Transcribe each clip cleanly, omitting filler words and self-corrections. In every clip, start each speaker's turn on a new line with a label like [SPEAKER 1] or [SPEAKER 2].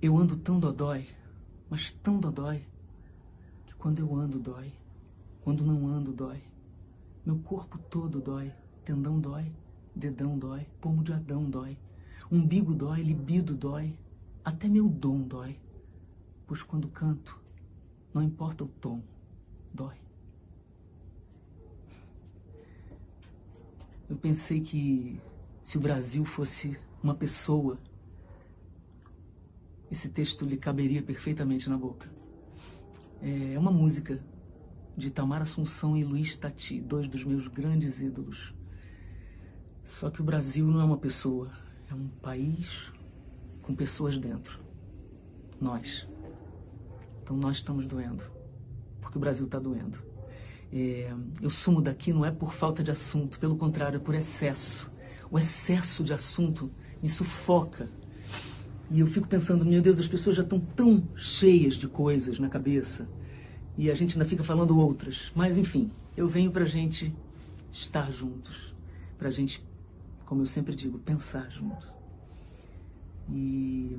[SPEAKER 1] Eu ando tão dodói, mas tão dodói, que quando eu ando dói, quando não ando dói. Meu corpo todo dói, tendão dói, dedão dói, pomo de Adão dói, umbigo dói, libido dói, até meu dom dói. Pois quando canto, não importa o tom, dói. Eu pensei que se o Brasil fosse uma pessoa, esse texto lhe caberia perfeitamente na boca. É uma música de Itamar Assunção e Luiz Tati, dois dos meus grandes ídolos. Só que o Brasil não é uma pessoa, é um país com pessoas dentro. Nós. Então nós estamos doendo, porque o Brasil está doendo. Eu sumo daqui não é por falta de assunto, pelo contrário, é por excesso. O excesso de assunto me sufoca. E eu fico pensando, meu Deus, as pessoas já estão tão cheias de coisas na cabeça e a gente ainda fica falando outras. Mas, enfim, eu venho pra gente estar juntos, pra gente, como eu sempre digo, pensar junto. E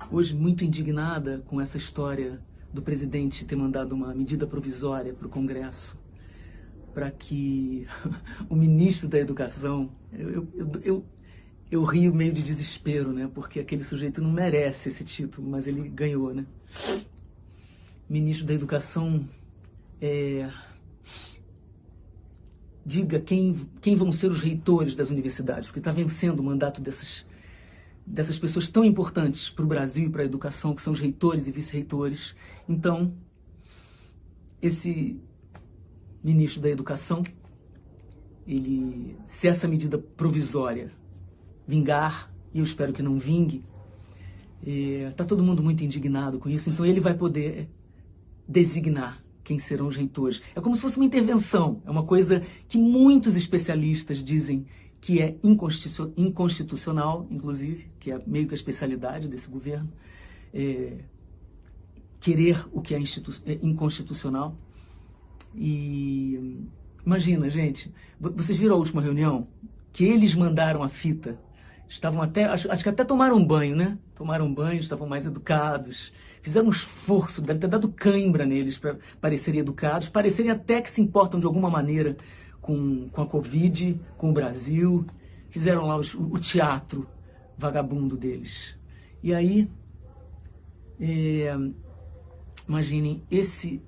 [SPEAKER 1] hoje, muito indignada com essa história do presidente ter mandado uma medida provisória para o Congresso para que o ministro da Educação... Eu rio meio de desespero, né? Porque aquele sujeito não merece esse título, mas ele ganhou, né? Ministro da Educação, diga quem vão ser os reitores das universidades, porque está vencendo o mandato dessas pessoas tão importantes para o Brasil e para a educação, que são os reitores e vice-reitores. Então, esse ministro da Educação, se essa medida provisória vingar, e eu espero que não vingue, está todo mundo muito indignado com isso, então ele vai poder designar quem serão os reitores. É como se fosse uma intervenção, é uma coisa que muitos especialistas dizem que é inconstitucional, inclusive, que é meio que a especialidade desse governo, querer o que é inconstitucional. E imagina, gente, vocês viram a última reunião? Que eles mandaram a fita. Estavam até, acho que até tomaram banho, né? Tomaram banho, estavam mais educados. Fizeram um esforço, deve ter dado cãibra neles para parecerem educados, parecerem até que se importam de alguma maneira com a Covid, com o Brasil. Fizeram lá o teatro vagabundo deles. E aí, imaginem, esse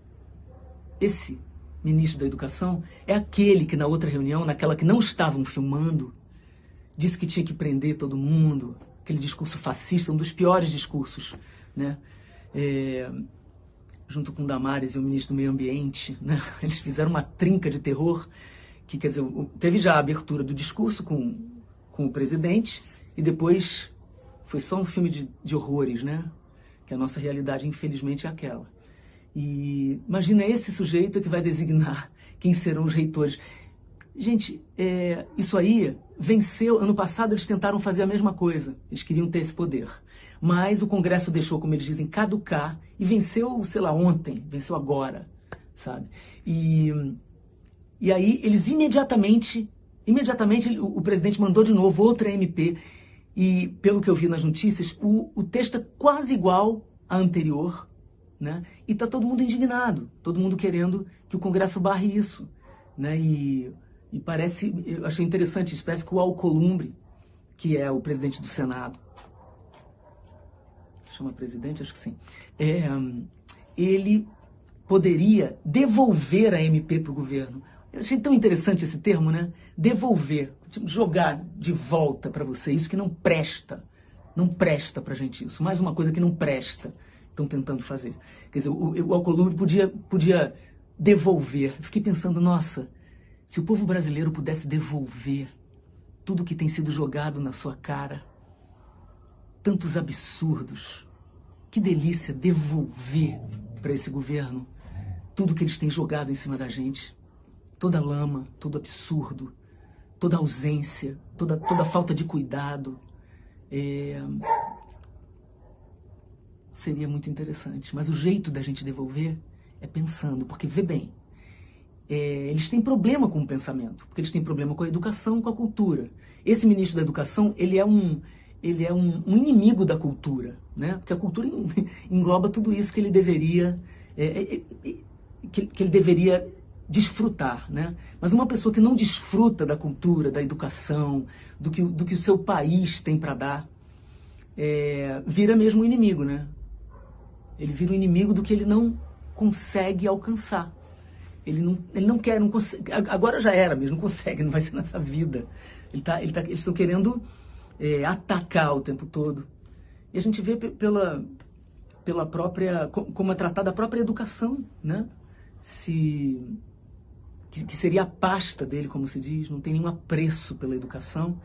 [SPEAKER 1] ministro da Educação é aquele que na outra reunião, naquela que não estavam filmando, disse que tinha que prender todo mundo, aquele discurso fascista, um dos piores discursos, né? Junto com Damares e o ministro do Meio Ambiente, né? Eles fizeram uma trinca de terror, que quer dizer, teve já a abertura do discurso com o presidente, e depois foi só um filme de horrores, né? Que a nossa realidade, infelizmente, é aquela. E imagina esse sujeito que vai designar quem serão os reitores. Gente, isso aí venceu. Ano passado eles tentaram fazer a mesma coisa. Eles queriam ter esse poder. Mas o Congresso deixou, como eles dizem, caducar e venceu, sei lá, ontem, venceu agora, sabe? E aí eles imediatamente o presidente mandou de novo outra MP e, pelo que eu vi nas notícias, o texto é quase igual à anterior, né? E está todo mundo indignado, todo mundo querendo que o Congresso barre isso, né? E parece, eu achei interessante isso, parece que o Alcolumbre, que é o presidente do Senado, chama presidente, acho que sim, ele poderia devolver a MP para o governo. Eu achei tão interessante esse termo, né? Devolver, tipo, jogar de volta para você, isso que não presta pra gente isso, mais uma coisa que não presta, estão tentando fazer. Quer dizer, o Alcolumbre podia devolver. Eu fiquei pensando, nossa, se o povo brasileiro pudesse devolver tudo que tem sido jogado na sua cara, tantos absurdos, que delícia devolver para esse governo tudo que eles têm jogado em cima da gente, toda lama, todo absurdo, toda ausência, toda falta de cuidado. Seria muito interessante, mas o jeito da gente devolver é pensando, porque vê bem, eles têm problema com o pensamento, porque eles têm problema com a educação, com a cultura. Esse ministro da Educação, ele é ele é um inimigo da cultura, né? Porque a cultura engloba tudo isso que ele deveria, que ele deveria desfrutar, né? Mas uma pessoa que não desfruta da cultura, da educação, do que o seu país tem para dar, vira mesmo um inimigo, né? Ele vira um inimigo do que ele não consegue alcançar. Ele não quer, não consegue, agora já era mesmo, não consegue, não vai ser nessa vida. Eles estão querendo atacar o tempo todo. E a gente vê pela própria, como é tratada a própria educação, né? Que seria a pasta dele, como se diz, não tem nenhum apreço pela educação,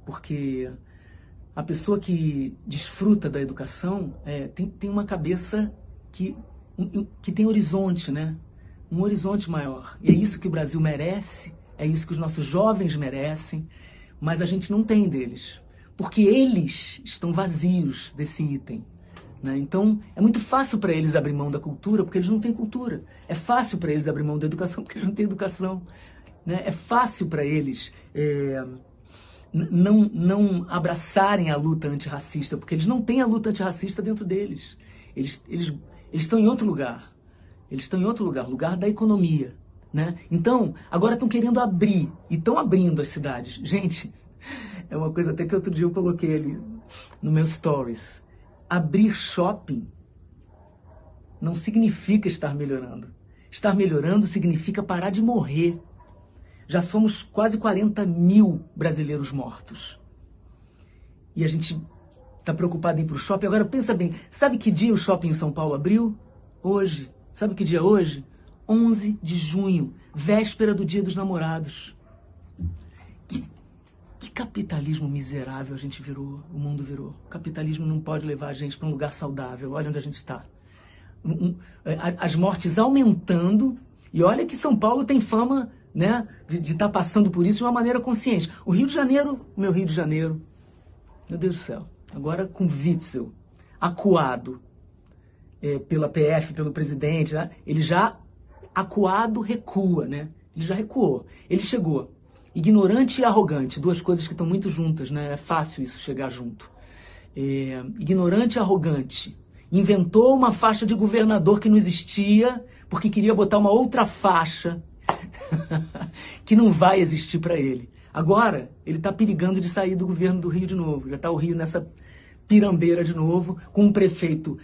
[SPEAKER 1] porque a pessoa que desfruta da educação tem uma cabeça que tem horizonte, né? Um horizonte maior. E é isso que o Brasil merece, é isso que os nossos jovens merecem, mas a gente não tem deles, porque eles estão vazios desse item, né? Então, é muito fácil para eles abrir mão da cultura, porque eles não têm cultura. É fácil para eles abrir mão da educação, porque eles não têm educação, né? É fácil para eles não abraçarem a luta antirracista, porque eles não têm a luta antirracista dentro deles. Eles estão em outro lugar. Eles estão em outro lugar, lugar da economia, né? Então, agora estão querendo abrir, e estão abrindo as cidades. Gente, é uma coisa até que outro dia eu coloquei ali no meu stories. Abrir shopping não significa estar melhorando. Estar melhorando significa parar de morrer. Já somos quase 40 mil brasileiros mortos. E a gente está preocupado em ir para o shopping. Agora, pensa bem, sabe que dia o shopping em São Paulo abriu? Hoje. Sabe que dia é hoje? 11 de junho, véspera do Dia dos Namorados. Que capitalismo miserável a gente virou, o mundo virou. O capitalismo não pode levar a gente para um lugar saudável. Olha onde a gente está. As mortes aumentando. E olha que São Paulo tem fama, né, de estar passando por isso de uma maneira consciente. O Rio de Janeiro, meu Rio de Janeiro, meu Deus do céu, agora com Witzel, acuado pela PF, pelo presidente, né? Ele já, acuado, recua, né? Ele já recuou. Ele chegou. Ignorante e arrogante, duas coisas que estão muito juntas, né? É fácil isso chegar junto. Ignorante e arrogante. Inventou uma faixa de governador que não existia, porque queria botar uma outra faixa que não vai existir para ele. Agora, ele está perigando de sair do governo do Rio de novo. Já está o Rio nessa pirambeira de novo, com um prefeito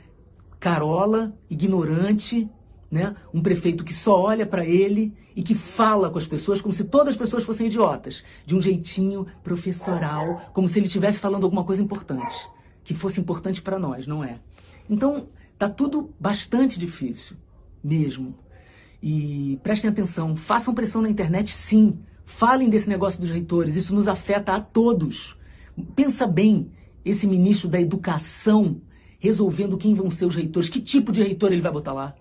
[SPEAKER 1] carola, ignorante, né? Um prefeito que só olha para ele e que fala com as pessoas como se todas as pessoas fossem idiotas, de um jeitinho professoral, como se ele estivesse falando alguma coisa importante, que fosse importante para nós, não é? Então, tá tudo bastante difícil, mesmo. E prestem atenção, façam pressão na internet, sim. Falem desse negócio dos reitores, isso nos afeta a todos. Pensa bem, esse ministro da Educação resolvendo quem vão ser os reitores, que tipo de reitor ele vai botar lá.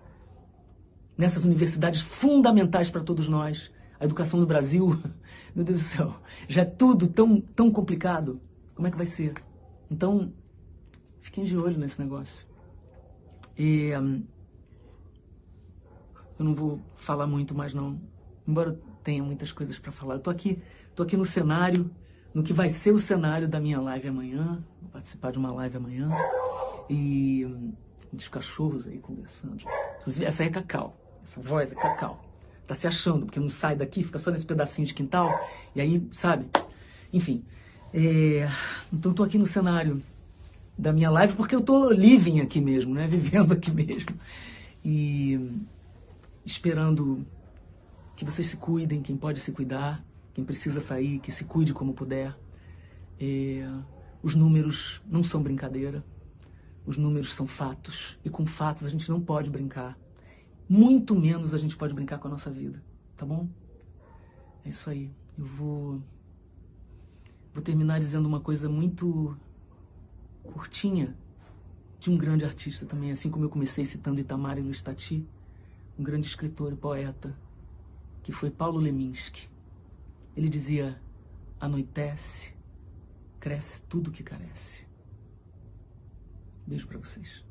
[SPEAKER 1] Nessas universidades fundamentais para todos nós. A educação no Brasil, meu Deus do céu, já é tudo tão complicado. Como é que vai ser? Então, fiquem de olho nesse negócio. Eu não vou falar muito mais não, embora eu tenha muitas coisas para falar. Eu tô aqui no cenário, no que vai ser o cenário da minha live amanhã. Vou participar de uma live amanhã. E dos cachorros aí conversando. Inclusive, essa aí é Cacau. Essa voz é Cacau. Tá se achando, porque não sai daqui, fica só nesse pedacinho de quintal. E aí, sabe? Enfim. Então, tô aqui no cenário da minha live, porque eu tô living aqui mesmo, né? Vivendo aqui mesmo. E esperando que vocês se cuidem, quem pode se cuidar, quem precisa sair, que se cuide como puder. Os números não são brincadeira. Os números são fatos, e com fatos a gente não pode brincar. Muito menos a gente pode brincar com a nossa vida, tá bom? É isso aí. Eu vou terminar dizendo uma coisa muito curtinha de um grande artista também, assim como eu comecei citando Itamar Iluστati, um grande escritor e poeta, que foi Paulo Leminski. Ele dizia: anoitece, cresce tudo que carece. Beijo pra vocês.